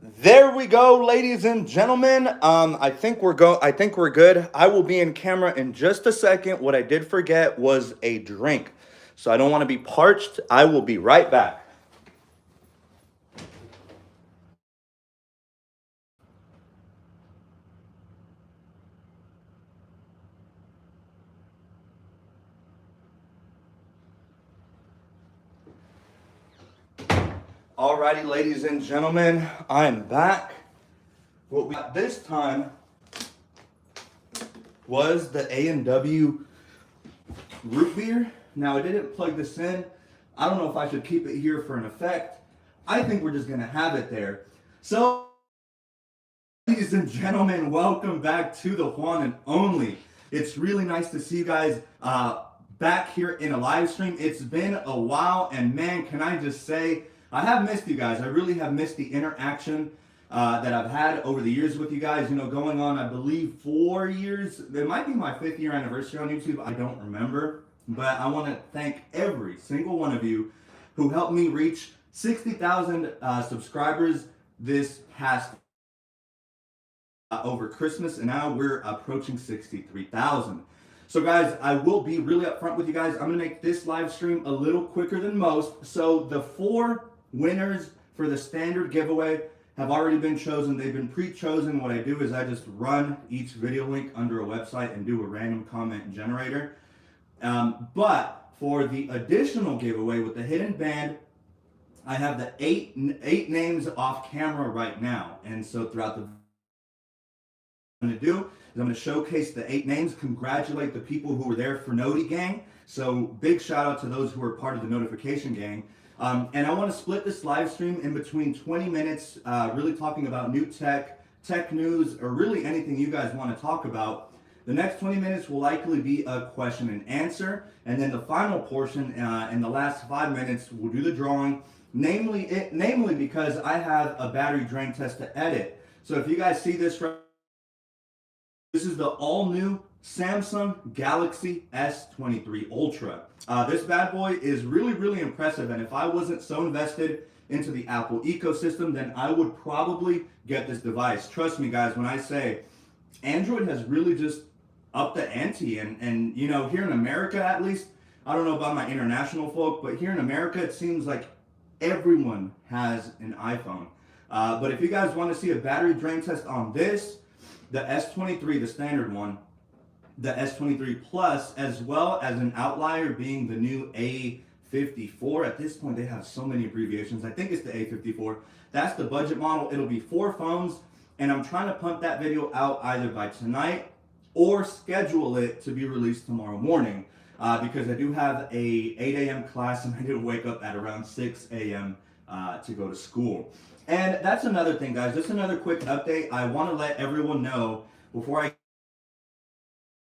There we go, ladies and gentlemen. I think we're good. I will be in camera in just a second. What I did forget was a drink, so I don't want to be parched. I will be right back. Alrighty, ladies and gentlemen, I am back. What we got this time was the A&W root beer. Now, I didn't plug this in. I don't know if I should keep it here for an effect. I think we're just gonna have it there. So, ladies and gentlemen, welcome back to the Juan and Only. It's really nice to see you guys back here in a live stream. It's been a while, and man, can I just say, I have missed you guys. I really have missed the interaction that I've had over the years with you guys. You know, going on, I believe, 4 years. It might be my 5th year anniversary on YouTube. I don't remember. But I want to thank every single one of you who helped me reach 60,000 subscribers this past over Christmas, and now we're approaching 63,000. So guys, I will be really upfront with you guys. I'm gonna make this live stream a little quicker than most. So the 4 winners for the standard giveaway have already been chosen. They've been pre-chosen. What I do is I just run each video link under a website and do a random comment generator. But for the additional giveaway with the hidden band, I have the eight names off camera right now. And so throughout the I'm going to do is I'm going to showcase the 8 names, congratulate the people who were there for Noti Gang. So big shout out to those who are part of the notification gang. And I want to split this live stream in between 20 minutes, really talking about new tech news, or really anything you guys want to talk about. The next 20 minutes will likely be a question and answer. And then the final portion, in the last 5 minutes, we'll do the drawing. Namely because I have a battery drain test to edit. So if you guys see this right, this is the all-new Samsung Galaxy S23 Ultra. This bad boy is really, really impressive, and if I wasn't so invested into the Apple ecosystem, then I would probably get this device. Trust me, guys, when I say Android has really just upped the ante, and you know, here in America at least, I don't know about my international folk, but here in America, it seems like everyone has an iPhone. But if you guys want to see a battery drain test on this, the S23, the standard one, the S23 Plus, as well as an outlier being the new A54. At this point, they have so many abbreviations. I think it's the A54. That's the budget model. It'll be 4 phones, and I'm trying to pump that video out either by tonight or schedule it to be released tomorrow morning because I do have a 8 a.m. class, and I do wake up at around 6 a.m. To go to school. And that's another thing, guys. Just another quick update. I want to let everyone know before I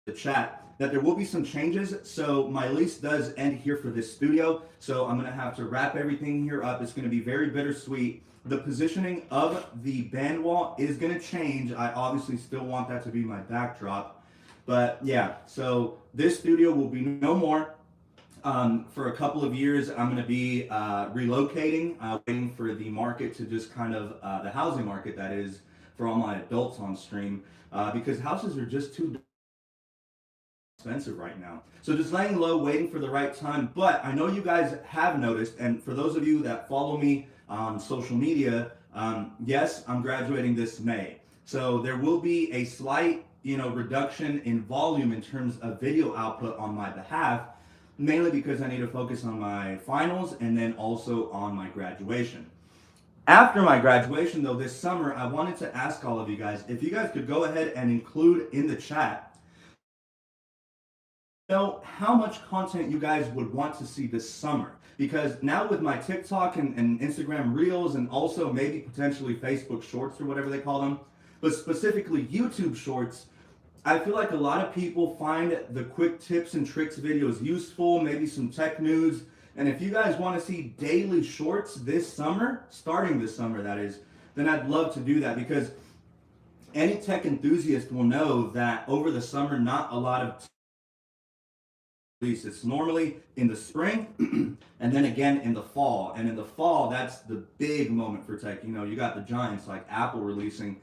the chat that there will be some changes. So my lease does end here for this studio. So I'm going to have to wrap everything here up. It's going to be very bittersweet. The positioning of the band wall is going to change. I obviously still want that to be my backdrop. But yeah, so this studio will be no more. For a couple of years, I'm going to be relocating, waiting for the market to just kind of, the housing market that is, for all my adults on stream, because houses are just too expensive right now. So just laying low, waiting for the right time. But I know you guys have noticed, and for those of you that follow me on social media, yes, I'm graduating this May. So there will be a slight, reduction in volume in terms of video output on my behalf, mainly because I need to focus on my finals and then also on my graduation. After my graduation, though, this summer, I wanted to ask all of you guys if you guys could go ahead and include in the chat how much content you guys would want to see this summer. Because now with my TikTok and Instagram Reels, and also maybe potentially Facebook Shorts or whatever they call them, but specifically YouTube Shorts, I feel like a lot of people find the quick tips and tricks videos useful, maybe some tech news. And if you guys want to see daily shorts this summer, starting this summer that is, then I'd love to do that, because any tech enthusiast will know that over the summer, not a lot of release. It's normally in the spring and then again in the fall. And in the fall, that's the big moment for tech. You know, you got the giants like Apple releasing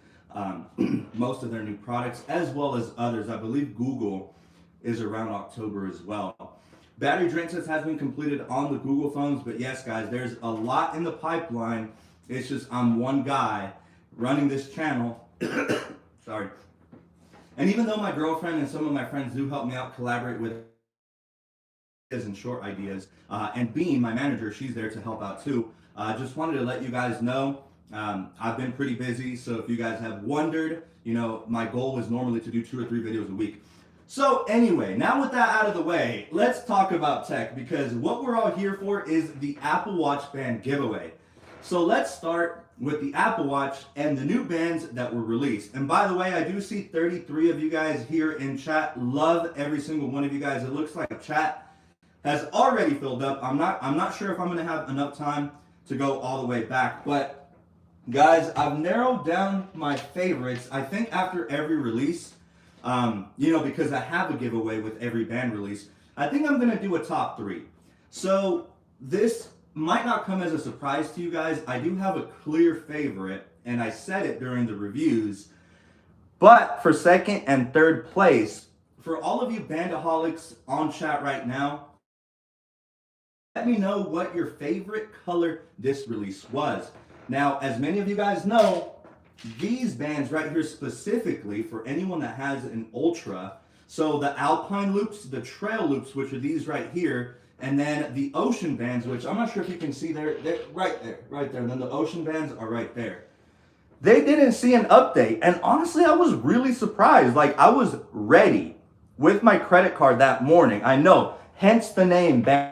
most of their new products, as well as others. I believe Google is around October as well. Battery drain test has been completed on the Google phones, but yes, guys, there's a lot in the pipeline. It's just I'm one guy running this channel. Sorry. And even though my girlfriend and some of my friends do help me out, collaborate with and short ideas, and Bean, my manager, she's there to help out too. Just wanted to let you guys know I've been pretty busy, so if you guys have wondered, you know, my goal was normally to do 2 or 3 videos a week. So anyway, now with that out of the way, let's talk about tech, because what we're all here for is the Apple Watch band giveaway. So let's start with the Apple Watch and the new bands that were released. And by the way, I do see 33 of you guys here in chat. Love every single one of you guys. It looks like chat has already filled up. I'm not sure if I'm gonna have enough time to go all the way back, but guys, I've narrowed down my favorites. I think after every release, you know, because I have a giveaway with every band release, I think I'm gonna do a top 3. So this might not come as a surprise to you guys. I do have a clear favorite, and I said it during the reviews, but for second and third place, for all of you bandaholics on chat right now, let me know what your favorite color this release was. Now, as many of you guys know, these bands right here specifically for anyone that has an Ultra, so the Alpine loops, the Trail loops, which are these right here, and then the Ocean bands, which I'm not sure if you can see they're right there, and then the Ocean bands are right there. They didn't see an update, and honestly, I was really surprised. Like, I was ready with my credit card that morning. I know, hence the name band.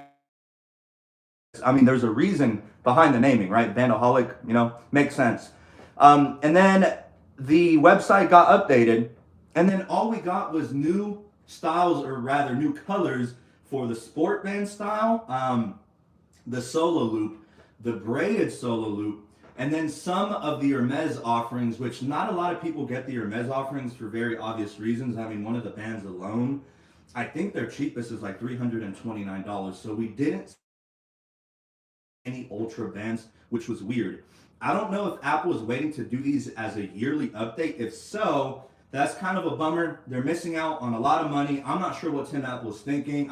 I mean, there's a reason behind the naming, right? Bandaholic, you know, makes sense. And then the website got updated, and then all we got was new styles, or rather new colors for the sport band style, the solo loop, the braided solo loop, and then some of the Hermes offerings, which not a lot of people get the Hermes offerings for very obvious reasons. I mean, one of the bands alone, I think their cheapest is like $329. So we didn't any Ultra bands, which was weird. I don't know if Apple is waiting to do these as a yearly update. If so, that's kind of a bummer. They're missing out on a lot of money. I'm not sure what Tim Apple is thinking.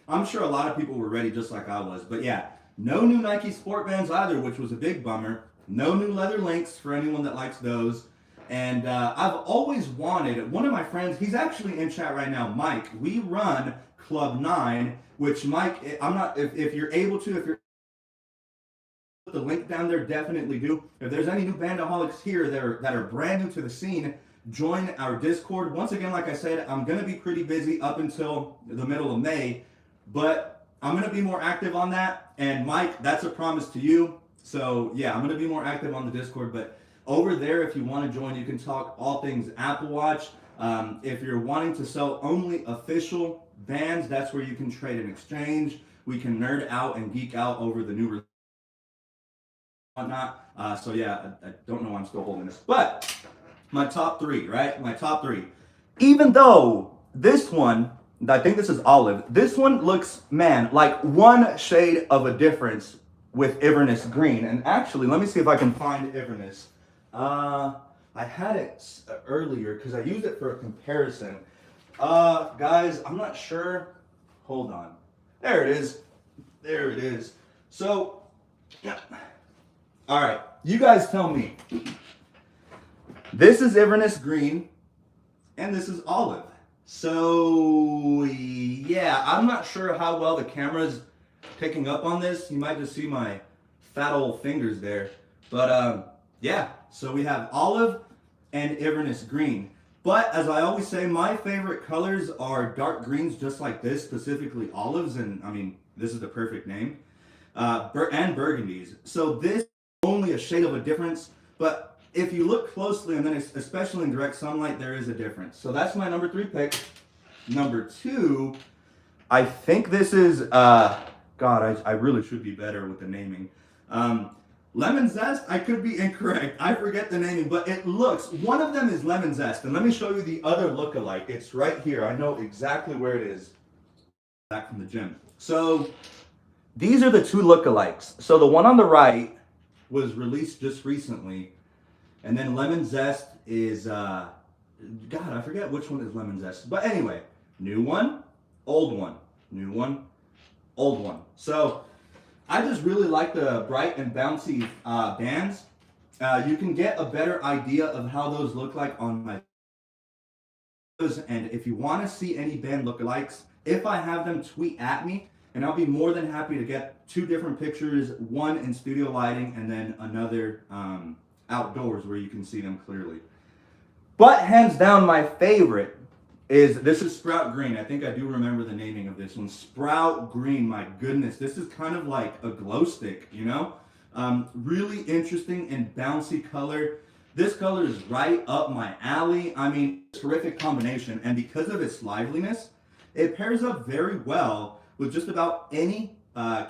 I'm sure a lot of people were ready just like I was. But yeah, no new Nike sport bands either, which was a big bummer. No new leather links for anyone that likes those. And I've always wanted, one of my friends, he's actually in chat right now, Mike. We run Club 9, which Mike, I'm not, if you're able to, if you're the link down there, definitely do. If there's any new bandaholics here that are brand new to the scene, join our Discord. Once again, like I said, I'm going to be pretty busy up until the middle of May, but I'm going to be more active on that. And Mike, that's a promise to you. So yeah, I'm going to be more active on the Discord, but over there, if you want to join, you can talk all things Apple Watch. If you're wanting to sell only official bands, that's where you can trade and exchange. We can nerd out and geek out over the new whatnot. So yeah, I don't know why I'm still holding this, but my top 3, right? My top 3. Even though this one, I think this is olive, this one looks, man, like one shade of a difference with Inverness green. And actually, let me see if I can find Inverness. I had it earlier because I used it for a comparison. Guys, I'm not sure. Hold on. There it is. There it is. So, yeah. All right, you guys tell me. This is Inverness green, and this is olive. So, yeah, I'm not sure how well the camera's picking up on this. You might just see my fat old fingers there. But, yeah, so we have olive and Inverness green. But, as I always say, my favorite colors are dark greens just like this, specifically olives, and, I mean, this is the perfect name, and burgundies. So this only a shade of a difference, but if you look closely, and then especially in direct sunlight, there is a difference. So that's my number 3 pick. Number 2, I think this is, God, I really should be better with the naming. Lemon zest, I could be incorrect. I forget the naming, but it looks, one of them is lemon zest, and let me show you the other lookalike. It's right here. I know exactly where it is. back from the gym. So these are the two lookalikes. So the one on the right was released just recently, and then Lemon Zest is God, I forget which one is Lemon Zest. But anyway, new one, old one, new one, old one. So I just really like the bright and bouncy bands. You can get a better idea of how those look like on my videos. And if you want to see any band lookalikes, if I have them, tweet at me, and I'll be more than happy to get two different pictures, one in studio lighting and then another outdoors where you can see them clearly. But hands down, my favorite is, this is Sprout Green. I think I do remember the naming of this one. Sprout Green, my goodness. This is kind of like a glow stick, you know? Really interesting and bouncy color. This color is right up my alley. I mean, terrific combination. And because of its liveliness, it pairs up very well with just about any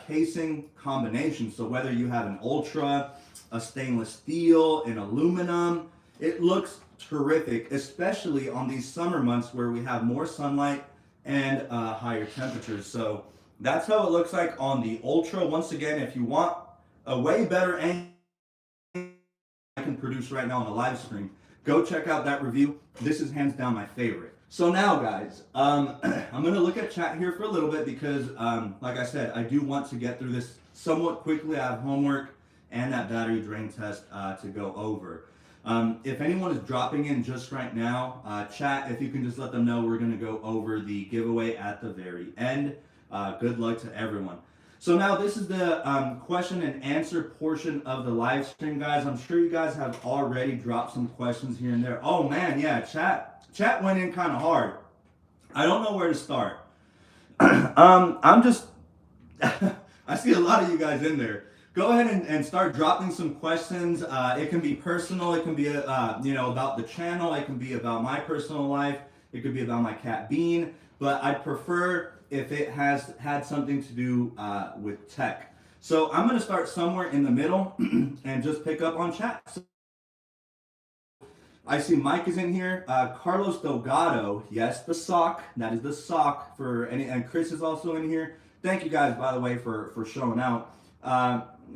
casing combination. So whether you have an ultra, a stainless steel, an aluminum, it looks terrific, especially on these summer months where we have more sunlight and higher temperatures. So that's how it looks like on the Ultra. Once again, if you want a way better angle I can produce right now on the live stream, go check out that review. This is hands down my favorite. So now, guys, I'm going to look at chat here for a little bit because, like I said, I do want to get through this somewhat quickly. I have homework and that battery drain test to go over. If anyone is dropping in just right now, chat, if you can just let them know, we're going to go over the giveaway at the very end. Good luck to everyone. So now this is the question and answer portion of the live stream, guys. I'm sure you guys have already dropped some questions here and there. Oh man, yeah, chat went in kind of hard. I don't know where to start. I'm just, I see a lot of you guys in there. Go ahead and start dropping some questions. It can be personal. It can be, about the channel. It can be about my personal life. It could be about my cat Bean. But I'd prefer if it has had something to do with tech. So I'm going to start somewhere in the middle and just pick up on chat. So I see Mike is in here. Carlos Delgado, yes, the sock. That is the sock for any. And Chris is also in here. Thank you guys, by the way, for showing out.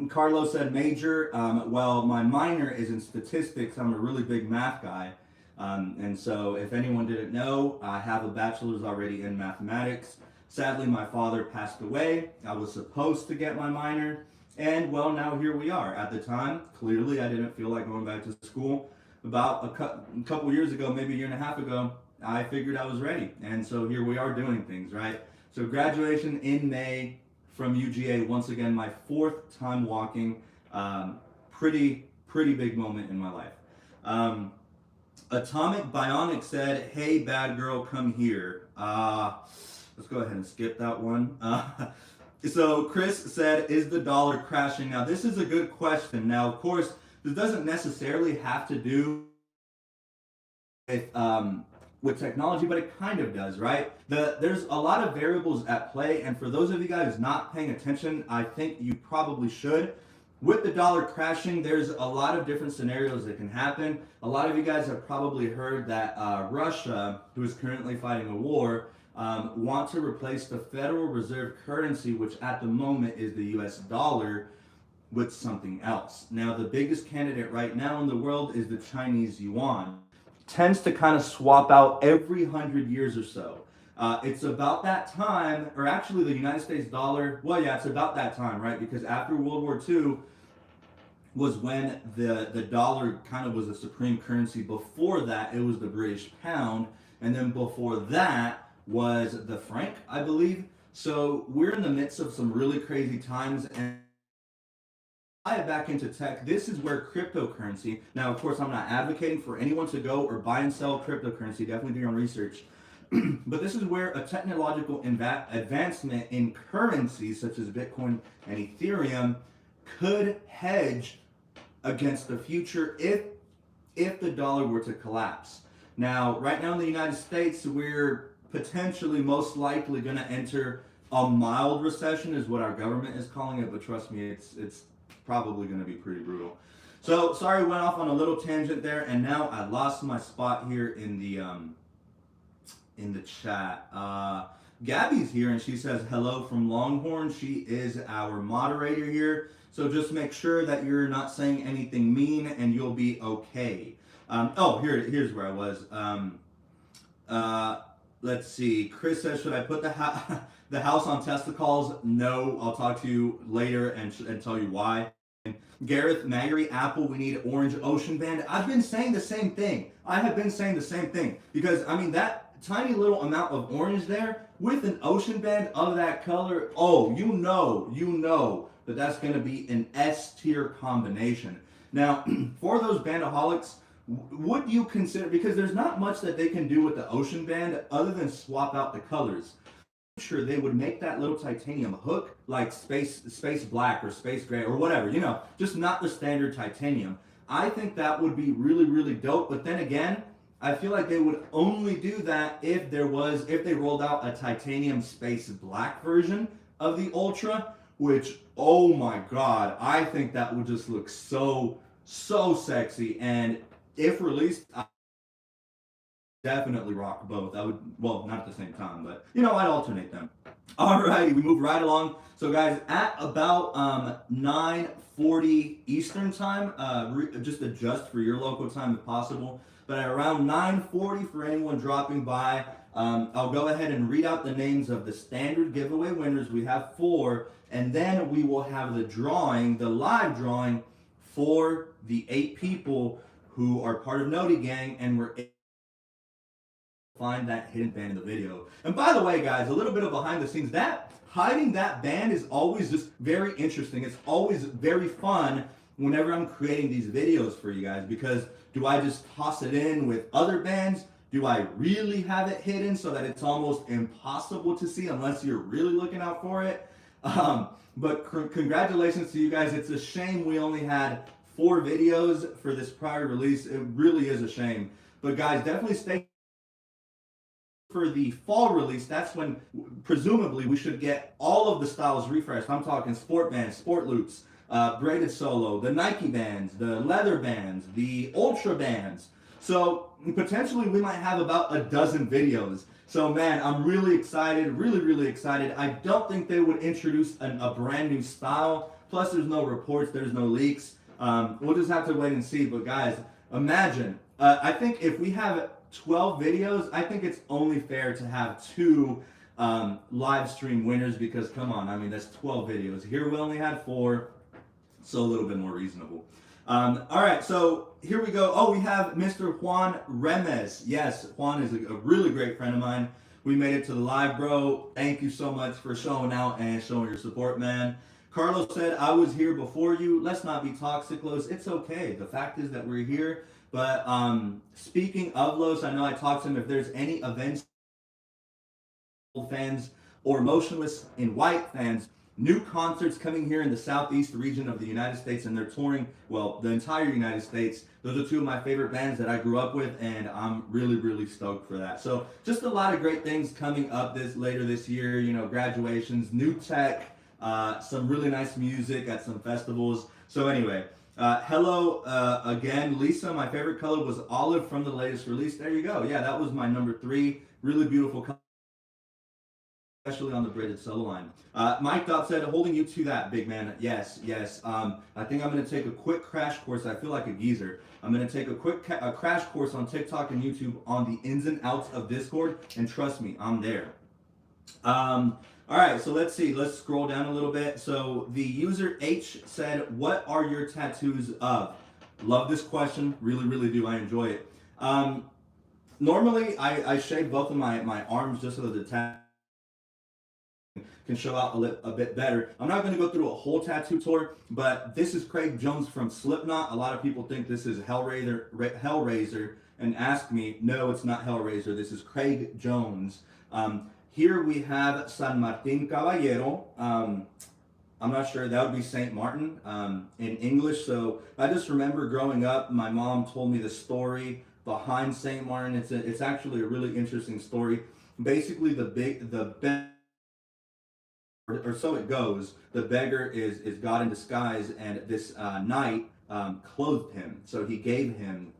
Carlos said major. Well, my minor is in statistics. I'm a really big math guy. And so if anyone didn't know, I have a bachelor's already in mathematics. Sadly, my father passed away. I was supposed to get my minor. And well, now here we are. At the time, clearly I didn't feel like going back to school. About a couple years ago, maybe a year and a half ago, I figured I was ready. And so here we are doing things, right? So graduation in May from UGA, once again, my 4th time walking. Pretty big moment in my life. Atomic Bionic said, hey, bad girl, come here. Let's go ahead and skip that one. So Chris said, is the dollar crashing? Now, this is a good question. Now, of course, this doesn't necessarily have to do with technology, but it kind of does, right? There's a lot of variables at play, and for those of you guys not paying attention, I think you probably should. With the dollar crashing, there's a lot of different scenarios that can happen. A lot of you guys have probably heard that Russia, who is currently fighting a war, want to replace the Federal Reserve currency, which at the moment is the US dollar, with something else. Now, the biggest candidate right now in the world is the Chinese yuan. Tends to kind of swap out every 100 years or so. It's about that time, or actually the United States dollar, well, yeah, it's about that time, right? Because after World War II was when the dollar kind of was a supreme currency. Before that, it was the British pound. And then before that was the franc, I believe. So we're in the midst of some really crazy times. And back into tech, this is where cryptocurrency, now of course I'm not advocating for anyone to go or buy and sell cryptocurrency, definitely do your own research, but this is where a technological advancement in currencies such as Bitcoin and Ethereum could hedge against the future if the dollar were to collapse. Now, right now in the United States, we're potentially most likely going to enter a mild recession is what our government is calling it, but trust me, it's probably going to be pretty brutal. So sorry, went off on a little tangent there, and now I lost my spot here in the chat. Gabby's here and she says hello from Longhorn. She is our moderator here. So just make sure that you're not saying anything mean and you'll be okay. Here's where I was. Let's see. Chris says, should I put the house on Tesla calls? No, I'll talk to you later and tell you why. Gareth, Maggery, Apple, we need orange ocean band. I've been saying the same thing. I have been saying the same thing because I mean that tiny little amount of orange there with an ocean band of that color. Oh, you know that that's going to be an S tier combination. Now, for those bandaholics, would you consider, because there's not much that they can do with the ocean band other than swap out the colors. Sure, they would make that little titanium hook like space black or space gray or whatever, just not the standard titanium. I think that would be really, really dope. But then again, I feel like they would only do that if they rolled out a titanium space black version of the Ultra, which, oh my God, I think that would just look so sexy. And if released, definitely rock both. I would, well, not at the same time, but I'd alternate them. Alrighty, we move right along. So guys, at about 9:40 Eastern time, just adjust for your local time if possible. But at around 9:40 for anyone dropping by, I'll go ahead and read out the names of the standard giveaway winners. We have 4, and then we will have the live drawing for the 8 people who are part of Noti Gang and were find that hidden band in the video. And by the way, guys, a little bit of behind the scenes, that hiding that band is always just very interesting. It's always very fun whenever I'm creating these videos for you guys, because do I just toss it in with other bands? Do I really have it hidden so that it's almost impossible to see unless you're really looking out for it? But congratulations to you guys. It's a shame we only had 4 videos for this prior release. It really is a shame. But guys, definitely stay for the fall release. That's when presumably we should get all of the styles refreshed. I'm talking sport bands, sport loops, braided solo, the Nike bands, the leather bands, the Ultra bands. So potentially we might have about a dozen videos. So man, I'm really excited, really excited. I don't think they would introduce a brand new style. Plus there's no reports, there's no leaks. We'll just have to wait and see. But guys, imagine, I think if we have 12 videos, I think it's only fair to have 2 live stream winners, because come on, I mean, that's 12 videos. Here we only had 4, so a little bit more reasonable. All right, so here we go. Oh, we have Mr. Juan Remes. Yes, Juan is a really great friend of mine. We made it to the live, bro. Thank you so much for showing out and showing your support, man. Carlos said, I was here before you. Let's not be toxic, Los. It's okay. The fact is that we're here. But speaking of Los, I know I talked to him. If there's any events, fans or Motionless in White fans, new concerts coming here in the southeast region of the United States, and they're touring, well, the entire United States. Those are 2 of my favorite bands that I grew up with, and I'm really stoked for that. So just a lot of great things coming up later this year. Graduations, new tech, some really nice music at some festivals. So anyway. Hello again, Lisa. My favorite color was olive from the latest release. There you go. Yeah, that was my number 3. Really beautiful color, especially on the braided solo line. Mike Dot said, holding you to that, big man. Yes. I think I'm going to take a quick crash course. I feel like a geezer. I'm going to take a quick crash course on TikTok and YouTube on the ins and outs of Discord, and trust me, I'm there. All right, so let's see. Let's scroll down a little bit. So the user H said, what are your tattoos of? Love this question. Really do. I enjoy it. Normally, I shave both of my arms just so that the tattoo can show out a bit better. I'm not going to go through a whole tattoo tour, but this is Craig Jones from Slipknot. A lot of people think this is Hellraiser and ask me, no, it's not Hellraiser. This is Craig Jones. Here we have San Martin Caballero. I'm not sure, that would be Saint Martin in English. So I just remember growing up, my mom told me the story behind Saint Martin. It's actually a really interesting story. Basically, or so it goes, the beggar is God in disguise, and this knight clothed him. So he gave him,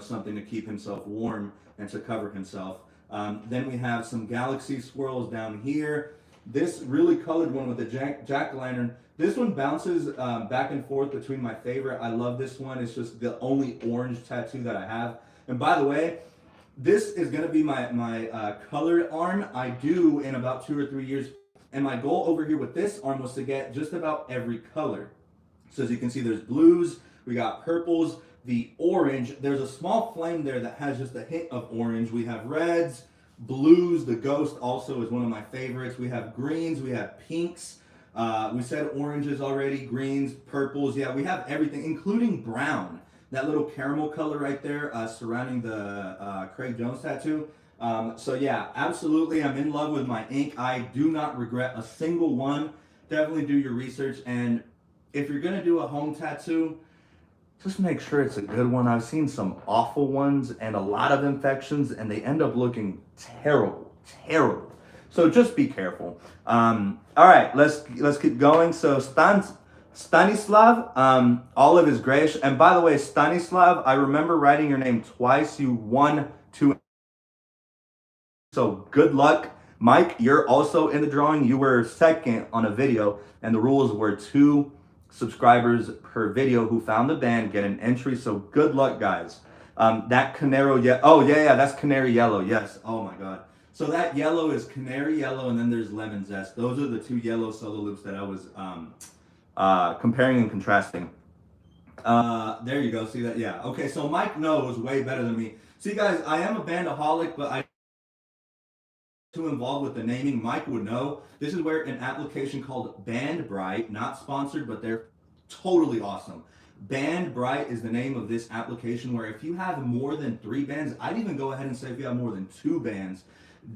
something to keep himself warm and to cover himself. Then we have some galaxy swirls down here. This really colored one with the jack-o'-lantern. This one bounces back and forth between my favorite. I love this one. It's just the only orange tattoo that I have. And by the way, this is going to be my colored arm. I do in about 2 or 3 years. And my goal over here with this arm was to get just about every color. So as you can see, there's blues, we got purples, the orange. There's a small flame there that has just a hint of orange. We have reds, blues. The ghost also is one of my favorites. We have greens, we have pinks. We said oranges already, greens, purples. Yeah, we have everything, including brown. That little caramel color right there surrounding the Craig Jones tattoo. So yeah, absolutely, I'm in love with my ink. I do not regret a single one. Definitely do your research, and if you're gonna do a home tattoo, just make sure it's a good one. I've seen some awful ones and a lot of infections, and they end up looking terrible, terrible. So just be careful. All right, let's keep going. So Stanislav, olive is grayish. And by the way, Stanislav, I remember writing your name twice. You won 2. So good luck. Mike, you're also in the drawing. You were second on a video, and the rules were 2 subscribers per video who found the band get an entry. So good luck, guys. That Canaro, yeah, that's Canary Yellow. Yes. Oh my God. So that yellow is Canary Yellow, and then there's Lemon Zest. Those are the 2 yellow solo loops that I was comparing and contrasting. There you go. See that? Yeah. Okay. So Mike knows way better than me. See, guys, I am a bandaholic, but I too involved with the naming. Mike would know. This is where an application called Bandbright, not sponsored, but they're totally awesome. Bandbright is the name of this application where if you have more than 3 bands, I'd even go ahead and say if you have more than 2 bands,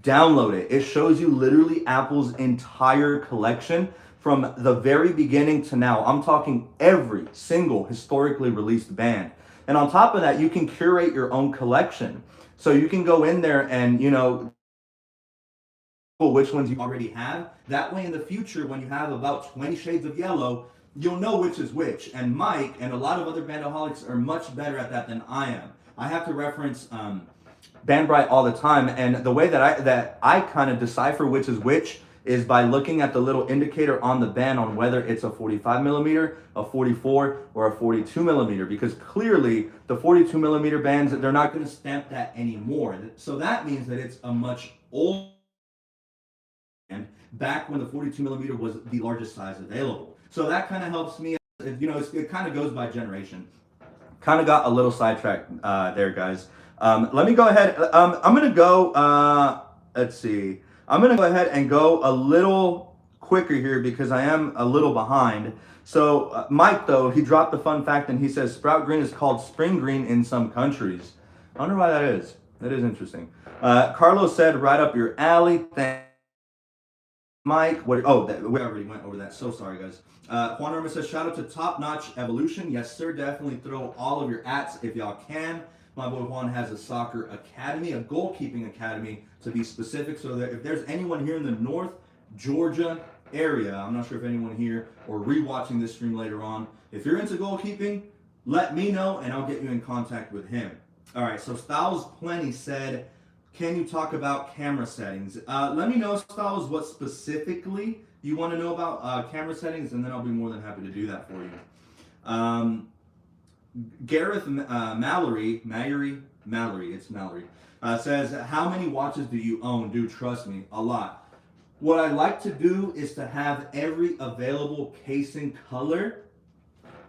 download it. It shows you literally Apple's entire collection from the very beginning to now. I'm talking every single historically released band. And on top of that, you can curate your own collection. So you can go in there and, you know, which ones you already have. That way in the future, when you have about 20 shades of yellow, you'll know which is which. And Mike and a lot of other bandaholics are much better at that than I am. I have to reference Bandbright all the time, and the way that I kind of decipher which is which is by looking at the little indicator on the band on whether it's a 45 millimeter, a 44, or a 42 millimeter, because clearly the 42 millimeter bands, they're not going to stamp that anymore. So that means that it's a much older band back when the 42 millimeter was the largest size available. So that kind of helps me, you know, it kind of goes by generation. Kind of got a little sidetracked there, guys. Let me go ahead. I'm going to go, let's see. I'm going to go ahead and go a little quicker here because I am a little behind. So Mike, though, he dropped a fun fact and he says sprout green is called spring green in some countries. I wonder why that is. That is interesting. Carlos said right up your alley. Thanks, Mike. We already went over that. So sorry, guys. Juan Irma says shout out to Top Notch Evolution. Yes, sir. Definitely throw all of your ats if y'all can. My boy Juan has a soccer academy, a goalkeeping academy to be specific, so that if there's anyone here in the North Georgia area, I'm not sure if anyone here or rewatching this stream later on, if you're into goalkeeping, let me know and I'll get you in contact with him. All right, so Styles Plenty said, can you talk about camera settings? Let me know, Styles, what specifically you want to know about camera settings, and then I'll be more than happy to do that for you. Gareth Mallory, it's Mallory, says, how many watches do you own? Dude, trust me, a lot. What I like to do is to have every available casing color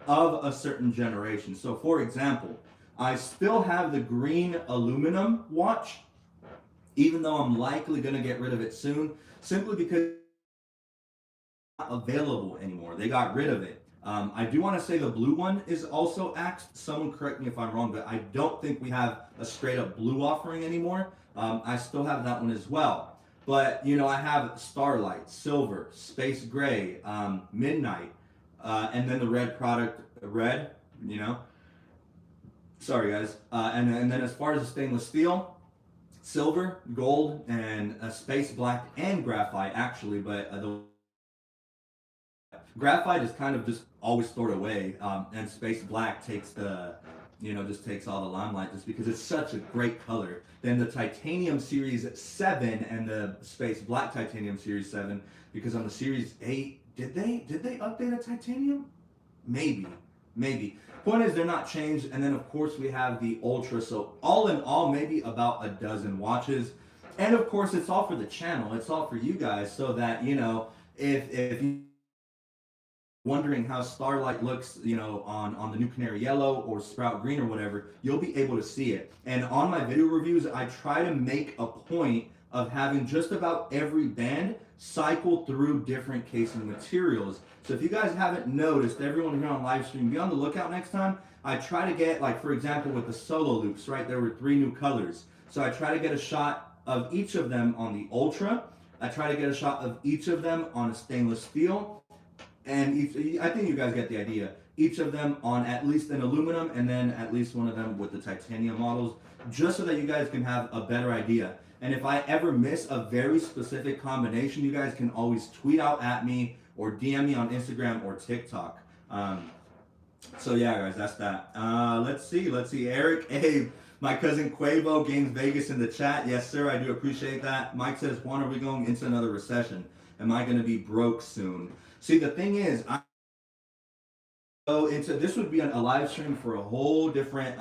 of a certain generation. So for example, I still have the green aluminum watch, even though I'm likely going to get rid of it soon, simply because it's not available anymore. They got rid of it. I do want to say the blue one is also axed. Someone correct me if I'm wrong, but I don't think we have a straight up blue offering anymore. I still have that one as well. But, you know, I have Starlight, Silver, Space Gray, Midnight, and then the red product, red, you know. Sorry, guys. And then as far as the stainless steel, silver, gold, and space black and graphite, actually, but the graphite is kind of just always stored away, and space black takes the just takes all the limelight just because it's such a great color. Then the Titanium Series 7 and the Space Black Titanium Series 7, because on the Series 8, did they update a titanium? Maybe. Point is, they're not changed. And then of course we have the Ultra. So all in all, maybe about a dozen watches. And of course, it's all for the channel. It's all for you guys, so that if you wondering how Starlight looks, on the New Canary Yellow or Sprout Green or whatever, you'll be able to see it. And on my video reviews, I try to make a point of having just about every band cycle through different casing materials. So if you guys haven't noticed, everyone here on live stream, be on the lookout next time. I try to get, like, for example, with the solo loops, right, there were 3 new colors. So I try to get a shot of each of them on the Ultra. I try to get a shot of each of them on a stainless steel. And I think you guys get the idea. Each of them on at least an aluminum, and then at least one of them with the titanium models, just so that you guys can have a better idea. And if I ever miss a very specific combination, you guys can always tweet out at me or DM me on Instagram or TikTok. So yeah, guys, that's that. Let's see. Eric, Abe, my cousin Quavo, Games Vegas in the chat. Yes, sir, I do appreciate that. Mike says, Juan, are we going into another recession? Am I going to be broke soon? See, the thing is, this would be a live stream for a whole different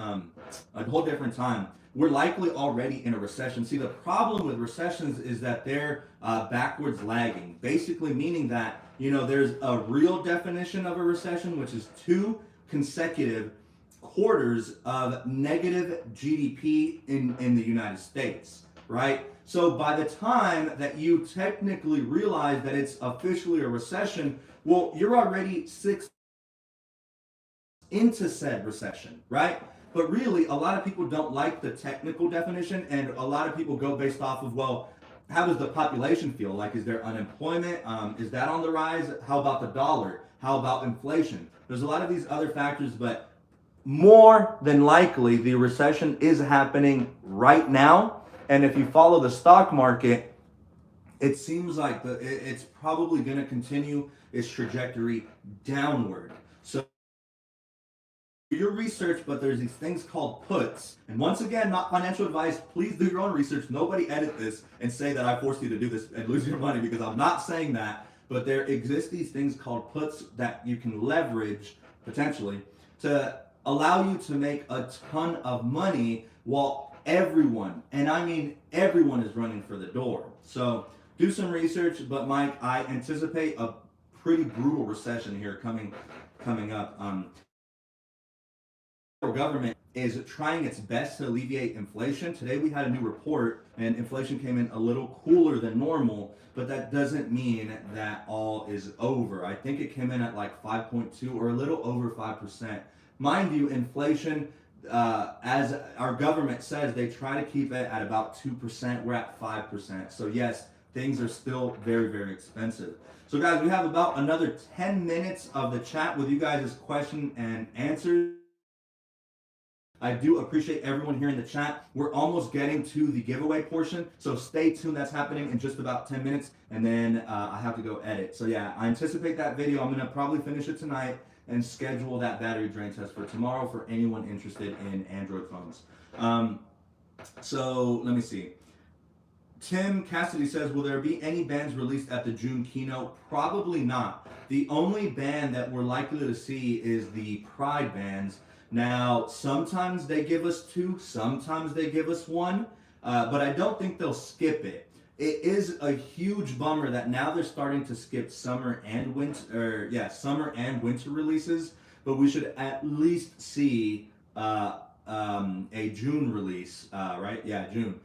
time. We're likely already in a recession. See, the problem with recessions is that they're backwards lagging, basically meaning that there's a real definition of a recession, which is 2 consecutive quarters of negative GDP in the United States, right? So by the time that you technically realize that it's officially a recession, well, you're already 6 into said recession, right? But really, a lot of people don't like the technical definition, and a lot of people go based off of, well, how does the population feel? Like, is there unemployment? Is that on the rise? How about the dollar? How about inflation? There's a lot of these other factors, but more than likely, the recession is happening right now. And if you follow the stock market, it seems like it's probably going to continue its trajectory downward. So do your research, but there's these things called puts. And once again, not financial advice. Please do your own research. Nobody edit this and say that I forced you to do this and lose your money, because I'm not saying that. But there exist these things called puts that you can leverage, potentially, to allow you to make a ton of money while everyone, and I mean everyone, is running for the door. So do some research. But Mike, I anticipate a pretty brutal recession here coming up. Our government is trying its best to alleviate inflation. Today we had a new report, and inflation came in a little cooler than normal, but that doesn't mean that all is over. I think it came in at like 5.2 or a little over 5%. Mind you, inflation, as our government says, they try to keep it at about 2%. We're at 5%. So yes, things are still very, very expensive. So guys, we have about another 10 minutes of the chat with you guys' question and answers. I do appreciate everyone here in the chat. We're almost getting to the giveaway portion, so stay tuned. That's happening in just about 10 minutes, and then I have to go edit. So yeah, I anticipate that video. I'm going to probably finish it tonight and schedule that battery drain test for tomorrow for anyone interested in Android phones. So let me see. Tim Cassidy says, will there be any bands released at the June keynote? Probably not. The only band that we're likely to see is the Pride bands. Now, sometimes they give us 2, sometimes they give us 1, but I don't think they'll skip it. It is a huge bummer that now they're starting to skip summer and winter releases, but we should at least see a June release, right? Yeah, June,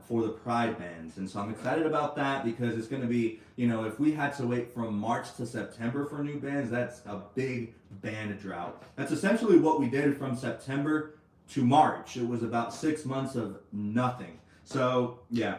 for the Pride bands. And so I'm excited about that, because it's going to be, if we had to wait from March to September for new bands, that's a big band drought. That's essentially what we did from September to March. It was about 6 months of nothing. So yeah.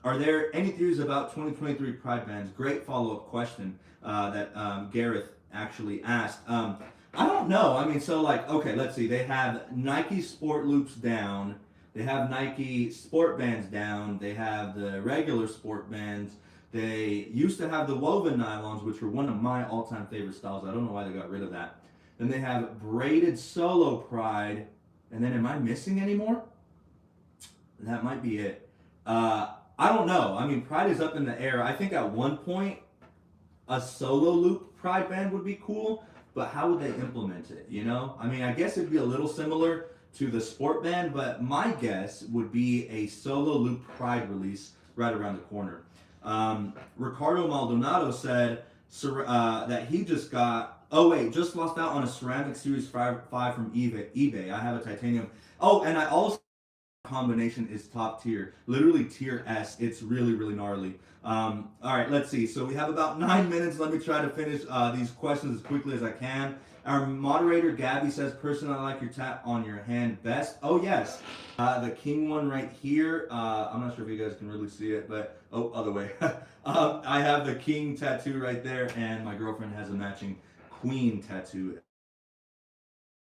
Are there any theories about 2023 Pride bands? Great follow-up question that Gareth actually asked. I don't know. I mean, so like, okay, let's see. They have Nike Sport Loops down. They have Nike Sport Bands down. They have the regular Sport Bands. They used to have the woven nylons, which were one of my all-time favorite styles. I don't know why they got rid of that. Then they have braided Solo Pride. And then am I missing any more? That might be it. I don't know. I mean, Pride is up in the air. I think at one point a solo loop Pride band would be cool, but how would they implement it? You know, I mean, I guess it'd be a little similar to the sport band, but my guess would be a solo loop Pride release right around the corner. Ricardo Maldonado said that he just got, oh wait, just lost out on a ceramic series 5 from eBay. I have a titanium. Oh, and I also combination is top tier, literally tier S. It's really, really gnarly. All right, let's see. So we have about 9 minutes. Let me try to finish these questions as quickly as I can. Our moderator Gabby says, "Personally, I like your tap on your hand best." Oh yes, the king one right here. I'm not sure if you guys can really see it, but oh, other way. I have the king tattoo right there, and my girlfriend has a matching queen tattoo.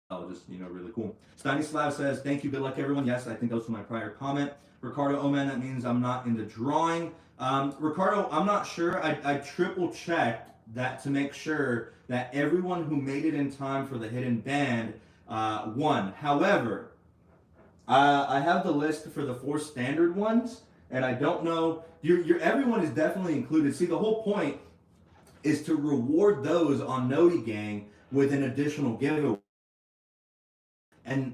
Oh, just, you know, really cool. Stanislav says, "Thank you, good luck everyone." Yes, I think that was my prior comment. Ricardo, oh man, that means I'm not in the drawing. Ricardo, I'm not sure. I triple checked that to make sure that everyone who made it in time for the hidden band won. However, I have the list for the 4 standard ones, and I don't know. Your everyone is definitely included. See, the whole point is to reward those on Noti Gang with an additional giveaway.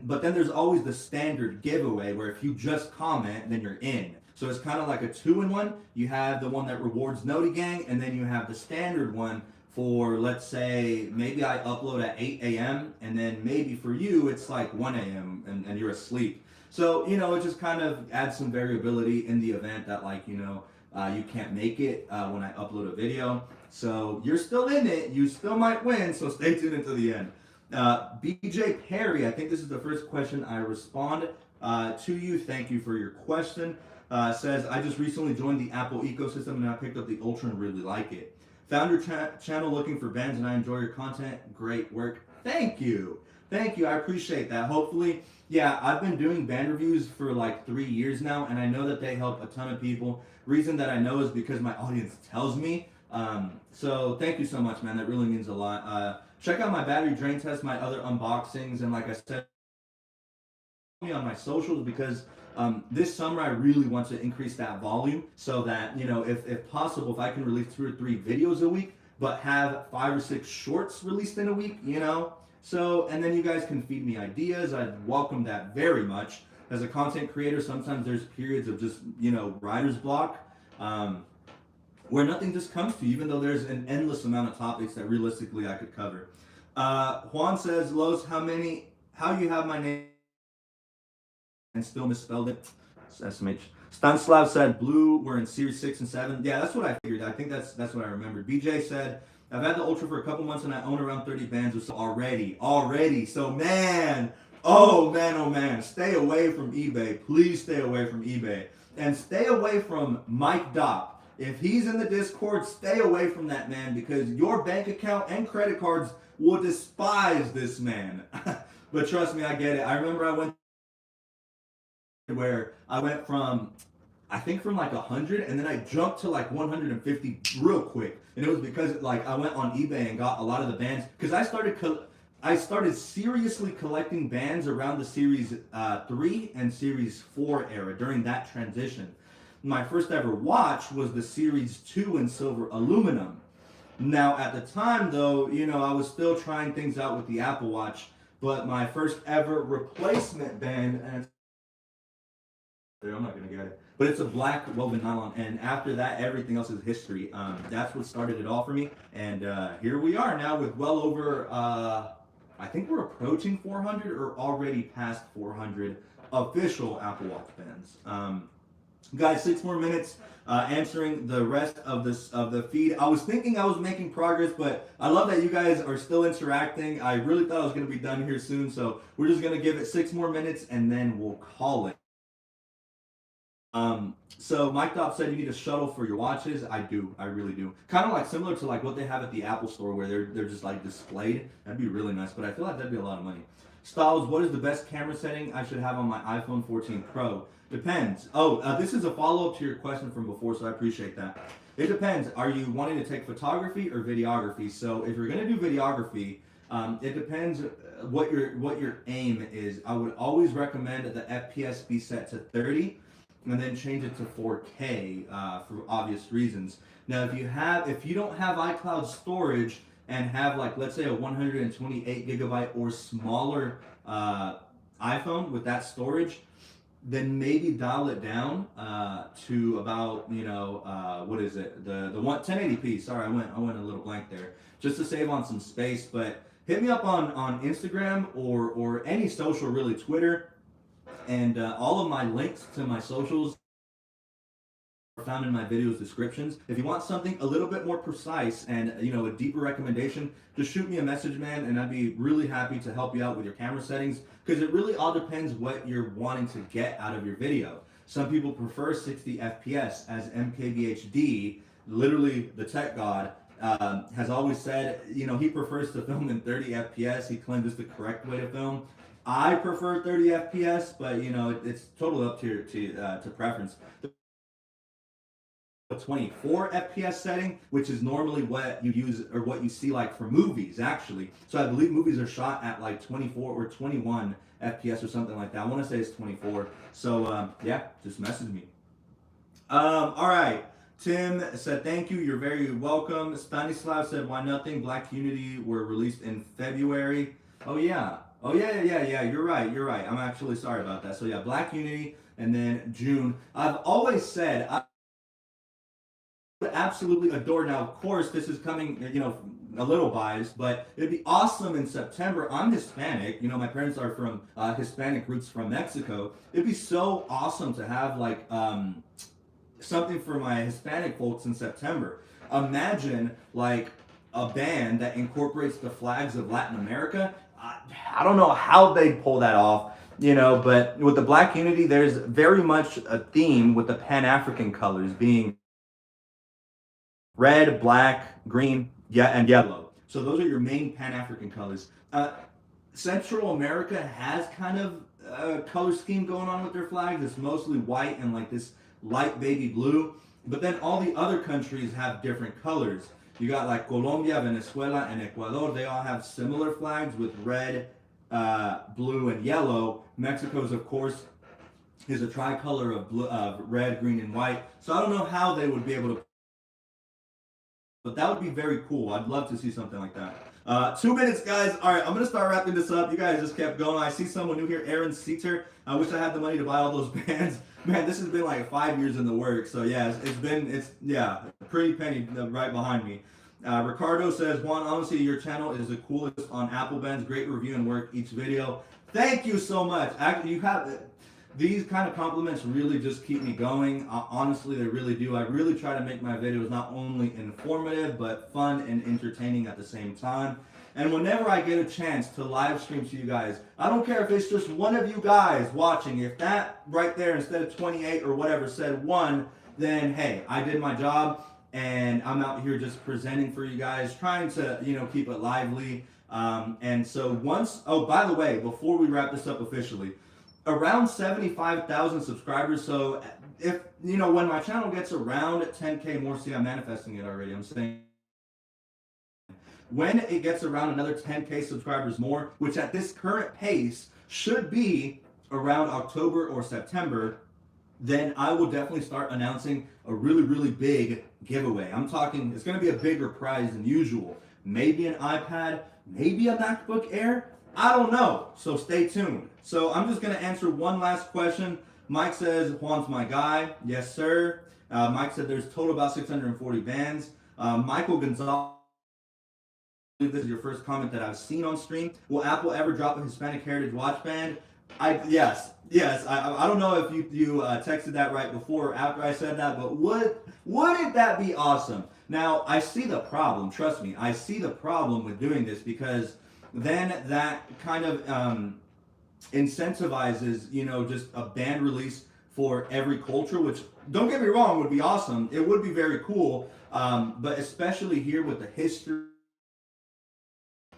But then there's always the standard giveaway where if you just comment, then you're in. So it's kind of like a 2-in-1. You have the one that rewards Noti Gang, and then you have the standard one for, let's say, maybe I upload at 8 a.m. and then maybe for you it's like 1 a.m. and you're asleep. So, you know, it just kind of adds some variability in the event that, like, you know, you can't make it when I upload a video. So you're still in it. You still might win. So stay tuned until the end. BJ Perry, I think this is the first question I respond to you. Thank you for your question. Says, "I just recently joined the Apple ecosystem and I picked up the Ultra and really like it. Found your channel looking for bands and I enjoy your content. Great work." Thank you. Thank you. I appreciate that. Hopefully, yeah, I've been doing band reviews for like 3 years now, and I know that they help a ton of people. Reason that I know is because my audience tells me. So thank you so much, man. That really means a lot. Check out my battery drain test, my other unboxings, and like I said, me on my socials because this summer I really want to increase that volume so that, you know, if possible, if I can release 2 or 3 videos a week, but have 5 or 6 shorts released in a week, you know? So, and then you guys can feed me ideas. I'd welcome that very much. As a content creator, sometimes there's periods of just, you know, writer's block, where nothing just comes to you, even though there's an endless amount of topics that realistically I could cover. Juan says, "Los, how you have my name and still misspelled it?" It's SMH. Stanislav said, "Blue, we're in series 6 and 7. Yeah, that's what I figured. I think that's what I remembered. BJ said, "I've had the Ultra for a couple months and I own around 30 bands already. So man, oh man, stay away from eBay. Please stay away from eBay. And stay away from Mike Dopp. If he's in the Discord, stay away from that man because your bank account and credit cards will despise this man." But trust me, I get it. I remember I went where I went from, I think from like 100 and then I jumped to like 150 real quick. And it was because like I went on eBay and got a lot of the bands because I started seriously collecting bands around the series 3 and series 4 era during that transition. My first ever watch was the series 2 in silver aluminum. Now at the time though, you know, I was still trying things out with the Apple Watch, but my first ever replacement band, and I'm not gonna get it, but it's a black woven nylon, and after that everything else is history. That's what started it all for me, and here we are now with well over I think we're approaching 400 or already past 400 official Apple Watch bands. Guys, 6 more minutes answering the rest of the feed. I was thinking I was making progress, but I love that you guys are still interacting. I really thought I was going to be done here soon, so we're just going to give it 6 more minutes and then we'll call it. So Mike Dopp said you need a shuttle for your watches. I do, I really do. Kind of like similar to like what they have at the Apple store where they're just like displayed. That'd be really nice, but I feel like that'd be a lot of money. Styles, what is the best camera setting I should have on my iPhone 14 Pro? Depends. Oh, this is a follow-up to your question from before, so I appreciate that. It depends. Are you wanting to take photography or videography? So if you're going to do videography, It depends what your aim is. I would always recommend that the FPS be set to 30 and then change it to 4K for obvious reasons. Now, if you don't have iCloud storage and have, like, let's say a 128 gigabyte or smaller iPhone with that storage, then maybe dial it down to about, what is it, the 1080p. Sorry, I went a little blank there, just to save on some space. But hit me up on Instagram or any social, really, Twitter, and all of my links to my socials are found in my videos descriptions. If you want something a little bit more precise and a deeper recommendation, just shoot me a message, man, and I'd be really happy to help you out with your camera settings, because it really all depends what you're wanting to get out of your video. Some people prefer 60 FPS, as MKBHD, literally the tech god, has always said, he prefers to film in 30 FPS. He claims it's the correct way to film. I prefer 30 FPS, but it's totally up to preference. A 24 FPS setting, which is normally what you use or what you see like for movies, actually. So I believe movies are shot at like 24 or 21 FPS or something like that. I want to say it's 24. So yeah, just message me. All right. Tim said, thank you. You're very welcome. Stanislav said, why nothing? Black Unity were released in February. Oh yeah. You're right. I'm actually sorry about that. So yeah, Black Unity and then June. I've always said, I absolutely adore. Now, of course, this is coming, a little biased, but it'd be awesome in September. I'm Hispanic. My parents are from Hispanic roots from Mexico. It'd be so awesome to have like something for my Hispanic folks in September. Imagine like a band that incorporates the flags of Latin America. I don't know how they pull that off. But with the Black Unity, there's very much a theme with the Pan-African colors being red, black, green, and yellow. So those are your main Pan-African colors. Central America has kind of a color scheme going on with their flags. It's mostly white and like this light baby blue. But then all the other countries have different colors. You got like Colombia, Venezuela, and Ecuador. They all have similar flags with red, blue, and yellow. Mexico's, of course, is a tricolor of blue, red, green, and white. So I don't know how they would be able to, but that would be very cool. I'd love to see something like that. 2 minutes, guys. All right, I'm going to start wrapping this up. You guys just kept going. I see someone new here, Aaron Seater. I wish I had the money to buy all those bands. Man, this has been like 5 years in the works. So yeah, it's pretty penny right behind me. Ricardo says, Juan, honestly, your channel is the coolest on Apple Bands. Great review and work each video. Thank you so much. Actually, you have these kind of compliments really just keep me going. Honestly, they really do. I really try to make my videos not only informative, but fun and entertaining at the same time. And whenever I get a chance to live stream to you guys, I don't care if it's just one of you guys watching. If that right there, instead of 28 or whatever, said 1, then hey, I did my job. And I'm out here just presenting for you guys, trying to, keep it lively. And so by the way, before we wrap this up officially, around 75,000 subscribers. So if, when my channel gets around 10K more, see, I'm manifesting it already. I'm saying when it gets around another 10K subscribers more, which at this current pace should be around October or September, then I will definitely start announcing a really, really big giveaway. I'm talking, it's going to be a bigger prize than usual. Maybe an iPad, maybe a MacBook Air. I don't know. So stay tuned. So I'm just going to answer one last question. Mike says, Juan's my guy. Yes, sir. Mike said there's total about 640 bands. Michael Gonzalez, this is your first comment that I've seen on stream. Will Apple ever drop a Hispanic Heritage watch band? Yes. I don't know if you texted that right before or after I said that, but wouldn't that be awesome? Now, I see the problem. Trust me, I see the problem with doing this, because then that kind of incentivizes, just a band release for every culture, which, don't get me wrong, would be awesome. It would be very cool, but especially here with the history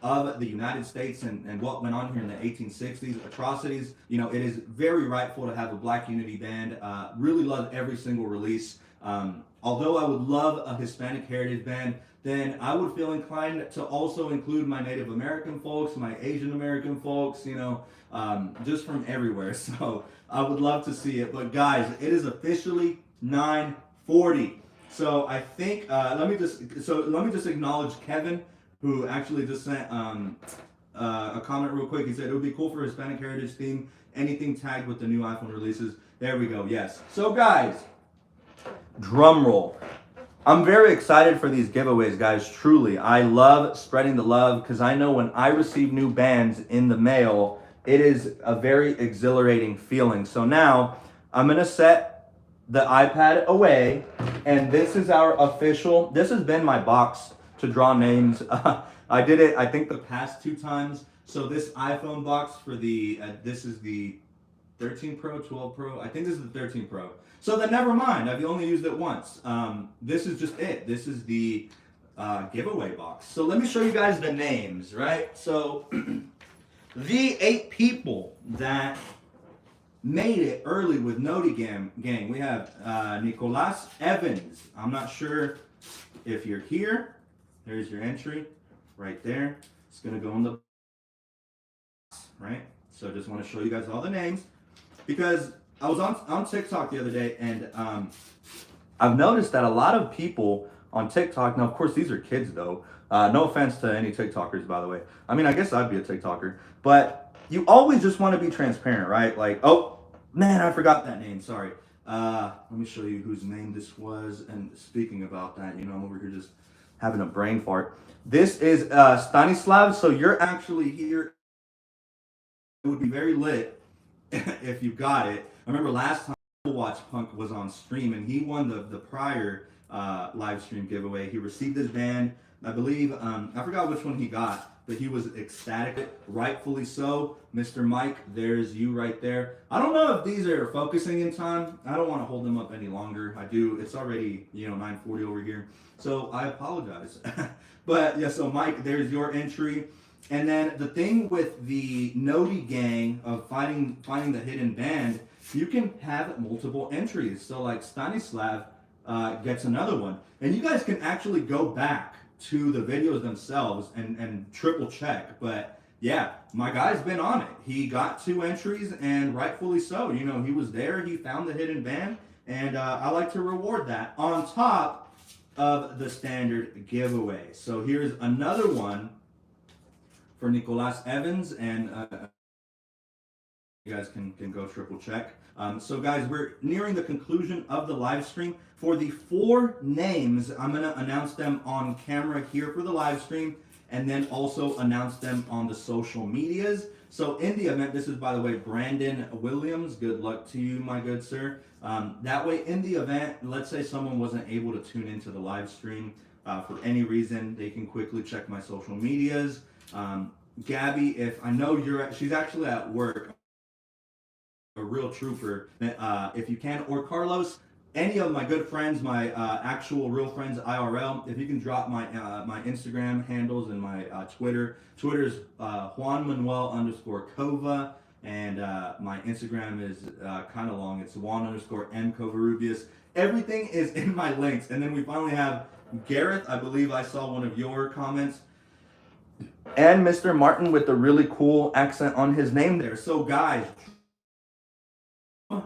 of the United States and what went on here in the 1860s, atrocities, it is very rightful to have a Black Unity band. Really love every single release. although I would love a Hispanic heritage band, then I would feel inclined to also include my Native American folks, my Asian American folks, just from everywhere. So I would love to see it. But guys, it is officially 9:40. So I think let me just acknowledge Kevin, who actually just sent a comment real quick. He said it would be cool for Hispanic Heritage theme, anything tagged with the new iPhone releases. There we go. Yes. So guys, drum roll. I'm very excited for these giveaways, guys. Truly, I love spreading the love because I know when I receive new bands in the mail, it is a very exhilarating feeling. So now I'm gonna set the iPad away, and this is our official. This has been my box to draw names. I did it, I think, the past 2 times. So this iPhone box for this is the 13 Pro, 12 Pro. I think this is the 13 Pro. So then never mind. I've only used it once. This is just it. This is the giveaway box. So let me show you guys the names, right? So the 8 people that made it early with Noti Gang. We have Nicolas Evans. I'm not sure if you're here. There's your entry right there. It's going to go in the box, right? So just want to show you guys all the names because I was on TikTok the other day, and I've noticed that a lot of people on TikTok, now of course these are kids though, no offense to any TikTokers, by the way. I mean, I guess I'd be a TikToker, but you always just want to be transparent, right? Like, oh man, I forgot that name, sorry. Let me show you whose name this was. And speaking about that, I'm over here just having a brain fart. This is Stanislav, so you're actually here. It would be very lit if you got it. I remember last time Watch Punk was on stream, and he won the prior live stream giveaway. He received his band, I believe. I forgot which one he got, but he was ecstatic, rightfully so. Mr. Mike, there's you right there. I don't know if these are focusing in time. I don't want to hold them up any longer. I do. It's already 9:40 over here, so I apologize. But yeah, so Mike, there's your entry. And then the thing with the Noti Gang of finding the hidden band, you can have multiple entries. So like Stanislav gets another one. And you guys can actually go back to the videos themselves and triple check. But yeah, my guy's been on it. He got 2 entries, and rightfully so. He was there, he found the hidden band, and I like to reward that on top of the standard giveaway. So here's another one for Nicolas Evans, and you guys can go triple check. So guys, we're nearing the conclusion of the live stream. For the 4 names, I'm going to announce them on camera here for the live stream, and then also announce them on the social medias. So in the event, this is, by the way, Brandon Williams. Good luck to you, my good sir. That way, in the event, let's say someone wasn't able to tune into the live stream for any reason, they can quickly check my social medias. Gabby, if I know she's actually at work, a real trooper. If you can, or Carlos, any of my good friends, my actual real friends IRL, if you can drop my my Instagram handles and my Twitter. Twitter's Juan_Manuel_Cova, and my Instagram is kind of long. It's Juan_M Covarrubias. Everything is in my links. And then we finally have Gareth. I believe I saw one of your comments. And Mr. Martin with the really cool accent on his name there. So guys,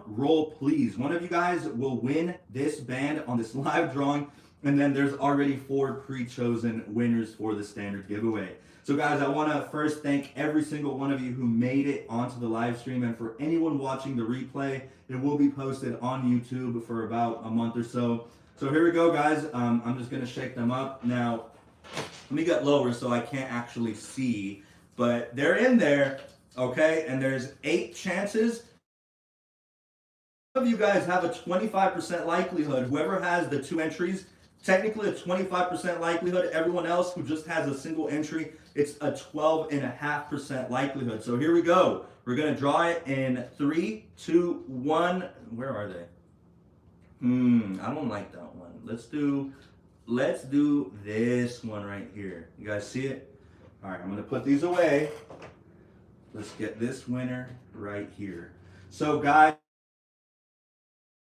roll please. One of you guys will win this band on this live drawing, and then there's already 4 pre-chosen winners for the standard giveaway. So guys, I want to first thank every single one of you who made it onto the live stream, and for anyone watching the replay, it will be posted on YouTube for about a month or so. So here we go, guys. I'm just gonna shake them up now. Let me get lower so I can't actually see, but they're in there, okay? And there's 8 chances. Some of you guys have a 25% likelihood. Whoever has the 2 entries, technically a 25% likelihood. Everyone else who just has a single entry, it's a 12.5% likelihood. So here we go. We're gonna draw it in 3, 2, 1. Where are they? I don't like that one. Let's do this one right here. You guys see it? All right, I'm gonna put these away. Let's get this winner right here. So guys,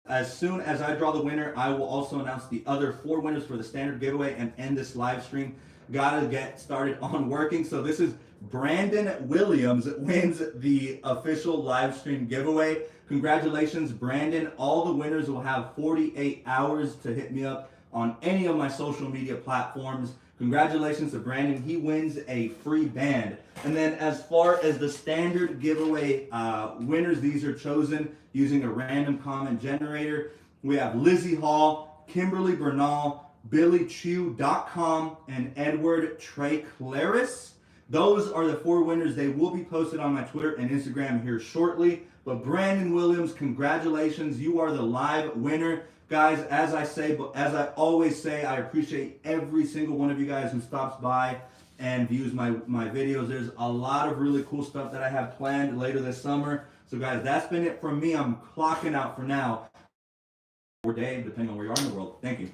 As soon as I draw the winner, I will also announce the other 4 winners for the standard giveaway and end this live stream. Gotta get started on working. So this is Brandon Williams wins the official live stream giveaway. Congratulations, Brandon. All the winners will have 48 hours to hit me up on any of my social media platforms. Congratulations to Brandon. He wins a free band. And then as far as the standard giveaway winners, these are chosen using a random comment generator. We have Lizzie Hall, Kimberly Bernal, BillyChew.com, and Edward Trey Claris. Those are the 4 winners. They will be posted on my Twitter and Instagram here shortly. But Brandon Williams, congratulations. You are the live winner. Guys, as I always say, I appreciate every single one of you guys who stops by and views my videos. There's a lot of really cool stuff that I have planned later this summer. So guys, that's been it from me. I'm clocking out for now. Or day, depending on where you are in the world. Thank you.